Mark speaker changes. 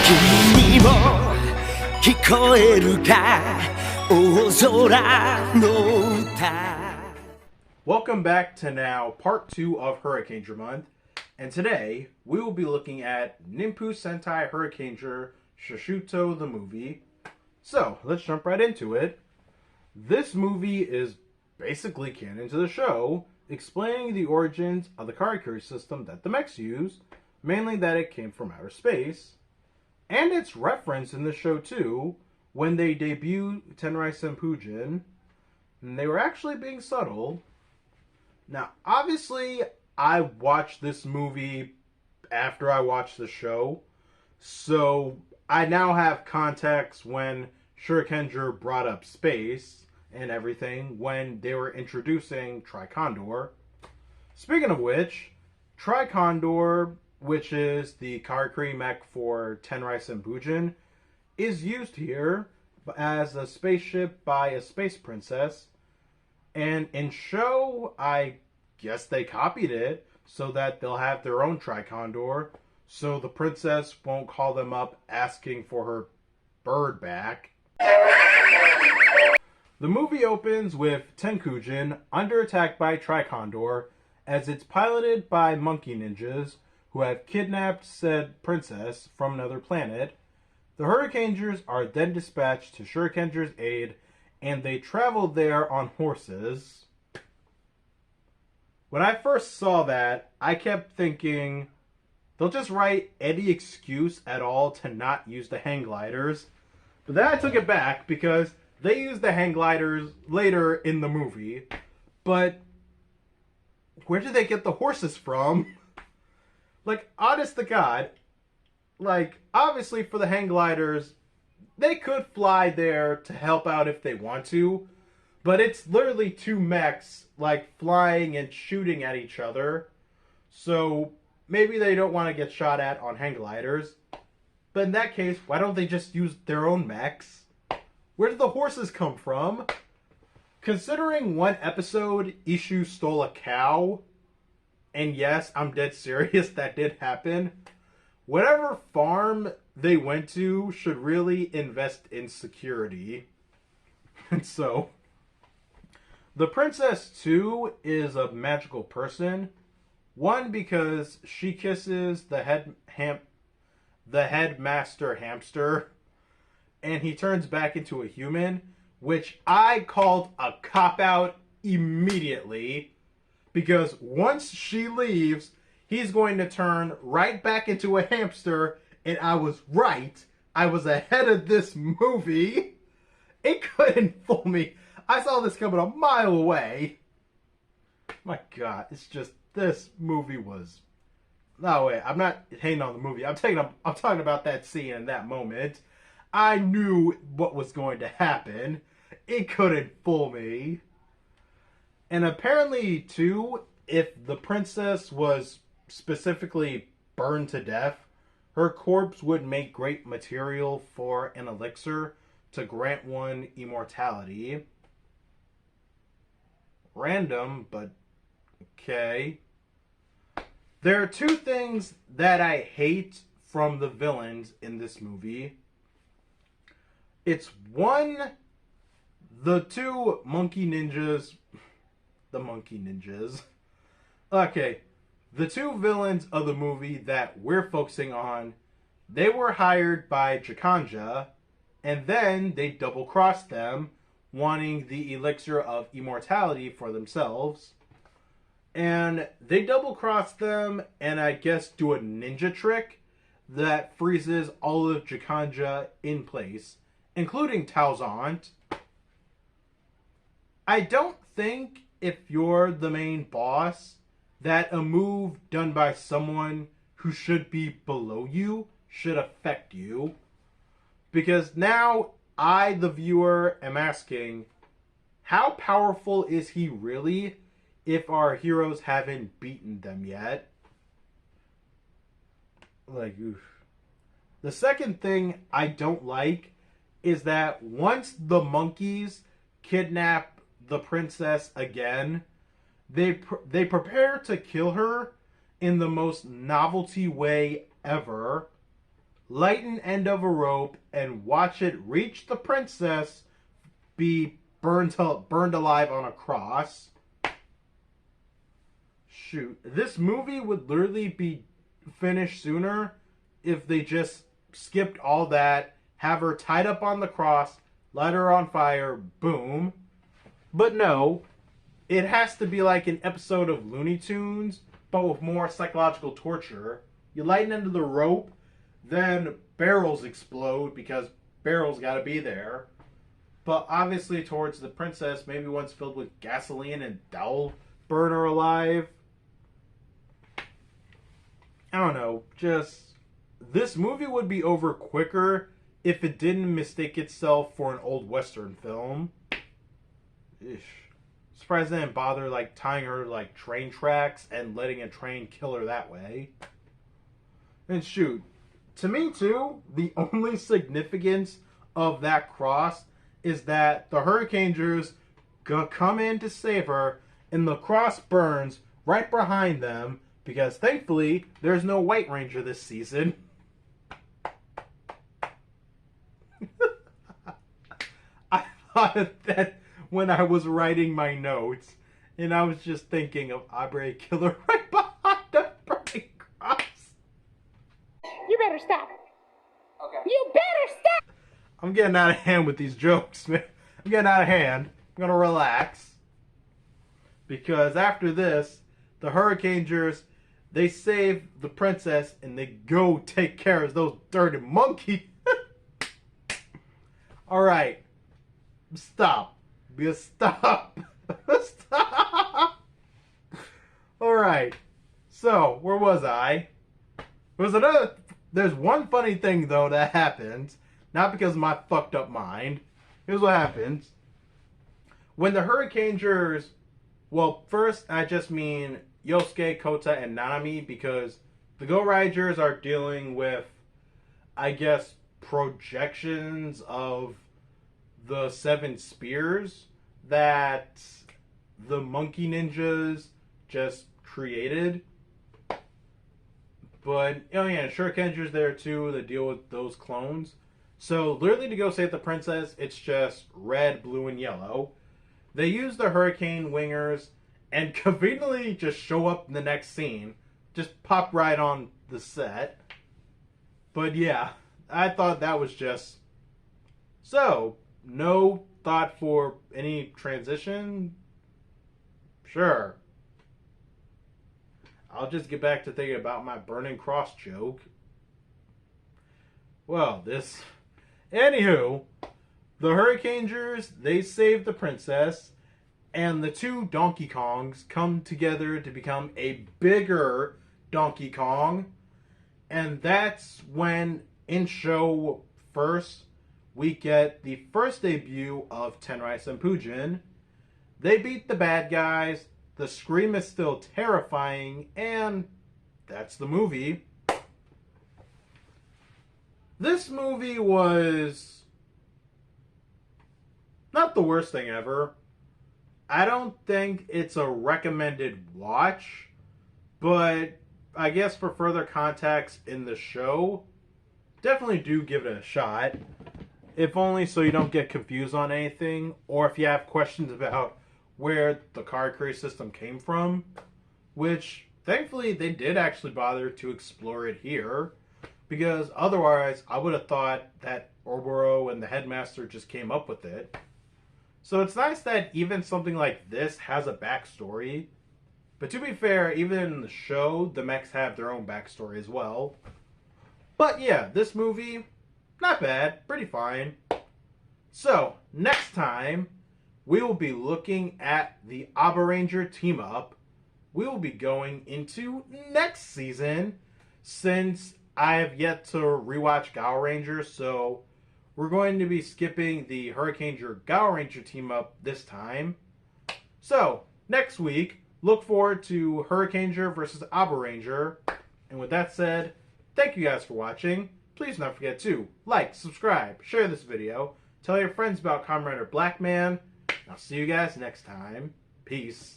Speaker 1: 君にも聞こえるか大空の歌
Speaker 2: Welcome back to now part 2 of Hurricanger month, and today we will be looking at Ninpuu Sentai Hurricanger Shushuuto the movie. So let's jump right into it. This movie is basically canon to the show, explaining the origins of the Karakuri system that the mechs use, mainly that it came from outer space, and it's referenced in the show too when they debut Tenrai Senpujin, and they were actually being subtle. Now, obviously, I watched this movie after I watched the show, so I now have context when Hurricanger brought up space and everything when they were introducing Tricondor. Speaking of which, Tricondor, which is the Karakuri mech for Tenrai Senpujin, is used here as a spaceship by a space princess. And in show, I guess they copied it so that they'll have their own Tricondor, so the princess won't call them up asking for her bird back. The movie opens with Tenkujin under attack by Tricondor as it's piloted by monkey ninjas who have kidnapped said princess from another planet. The Hurricangers are then dispatched to Hurricanger's aid, and they travel there on horses. When I first saw that, I kept thinking they'll just write any excuse at all to not use the hang gliders. But then I took it back because they use the hang gliders later in the movie. But where did they get the horses from? Like, honest to God, like, obviously for the hang gliders, they could fly there to help out if they want to, but it's literally two mechs, like, flying and shooting at each other, so maybe they don't want to get shot at on hang gliders. But in that case, why don't they just use their own mechs? Where did the horses come from? Considering one episode, Ishu stole a cow, and yes, I'm dead serious, that did happen. Whatever farm they went to should really invest in security. And so, the princess too is a magical person. One, because she kisses the headmaster hamster, and he turns back into a human, which I called a cop-out immediately, because once she leaves, he's going to turn right back into a hamster, and I was right. I was ahead of this movie. It couldn't fool me. I saw this coming a mile away. My God, it's just, this movie was... No, wait, I'm not hating on the movie. I'm talking about that scene and that moment. I knew what was going to happen. It couldn't fool me. And apparently, too, if the princess was specifically burned to death, her corpse would make great material for an elixir to grant one immortality. Random, but okay. There are two things that I hate from the villains in this movie. It's one, the two monkey ninjas. The monkey ninjas. Okay, the two villains of the movie that we're focusing on, they were hired by Hurricanger, and then they double-crossed them, wanting the elixir of immortality for themselves. And they double-crossed them, and I guess do a ninja trick that freezes all of Hurricanger in place, including Tao's aunt. I don't think, if you're the main boss, that a move done by someone who should be below you should affect you. Because now I, the viewer, am asking, how powerful is he really if our heroes haven't beaten them yet? Like, oof. The second thing I don't like is that once the monkeys kidnap the princess again, they prepare to kill her in the most novelty way ever, lighten end of a rope and watch it reach the princess be burned alive on a cross. Shoot, this movie would literally be finished sooner if they just skipped all that, have her tied up on the cross, light her on fire, boom. But no, it has to be like an episode of Looney Tunes, but with more psychological torture. You lighten into the rope, then barrels explode because barrels gotta be there. But obviously towards the princess, maybe one's filled with gasoline and that'll burn her alive. I don't know, just... This movie would be over quicker if it didn't mistake itself for an old Western film. Ish. Surprised they didn't bother like tying her to like train tracks and letting a train kill her that way. And shoot, to me too, the only significance of that cross is that the Hurricangers come in to save her and the cross burns right behind them because thankfully there's no White Ranger this season. I thought that when I was writing my notes, and I was just thinking of Abaranger Killer right behind the burning cross.
Speaker 3: You better stop.
Speaker 4: Okay.
Speaker 3: You better stop!
Speaker 2: I'm getting out of hand with these jokes, man. I'm getting out of hand. I'm gonna relax. Because after this, the Hurricangers, they save the princess and they go take care of those dirty monkeys. Alright. Stop. Stop. Stop. Alright. So, where was I? There's one funny thing, though, that happens. Not because of my fucked up mind. Here's what happens. When the Hurricangers... Well, first, I just mean Yosuke, Kota, and Nanami, because the Go Riders are dealing with, I guess, projections of the 7 spears that the monkey ninjas just created. But, oh yeah, Shurikenger's there too to deal with those clones. So, literally to go save the princess, it's just red, blue, and yellow. They use the hurricane wingers and conveniently just show up in the next scene. Just pop right on the set. But yeah, I thought that was just... So, no thought for any transition? Sure. I'll just get back to thinking about my burning cross joke. Well, this... Anywho, the Hurricangers, they save the princess, and the 2 Donkey Kongs come together to become a bigger Donkey Kong. And that's when, in show first, we get the first debut of Tenrai Senpujin. They beat the bad guys, the scream is still terrifying, and that's the movie. This movie was not the worst thing ever. I don't think it's a recommended watch, but I guess for further context in the show, definitely do give it a shot. If only so you don't get confused on anything, or if you have questions about where the Karakuri system came from, which thankfully they did actually bother to explore it here, because otherwise I would have thought that Oboro and the headmaster just came up with it. So it's nice that even something like this has a backstory. But to be fair, even in the show, the mechs have their own backstory as well. But yeah, this movie, not bad, pretty fine. So, next time, we will be looking at the Abaranger team-up. We will be going into next season, since I have yet to rewatch Abaranger, so we're going to be skipping the Hurricanger Abaranger team-up this time. So, next week, look forward to Hurricanger versus Abaranger. And with that said, thank you guys for watching. Please don't forget to like, subscribe, share this video, tell your friends about KamenRider Blackman. I'll see you guys next time. Peace.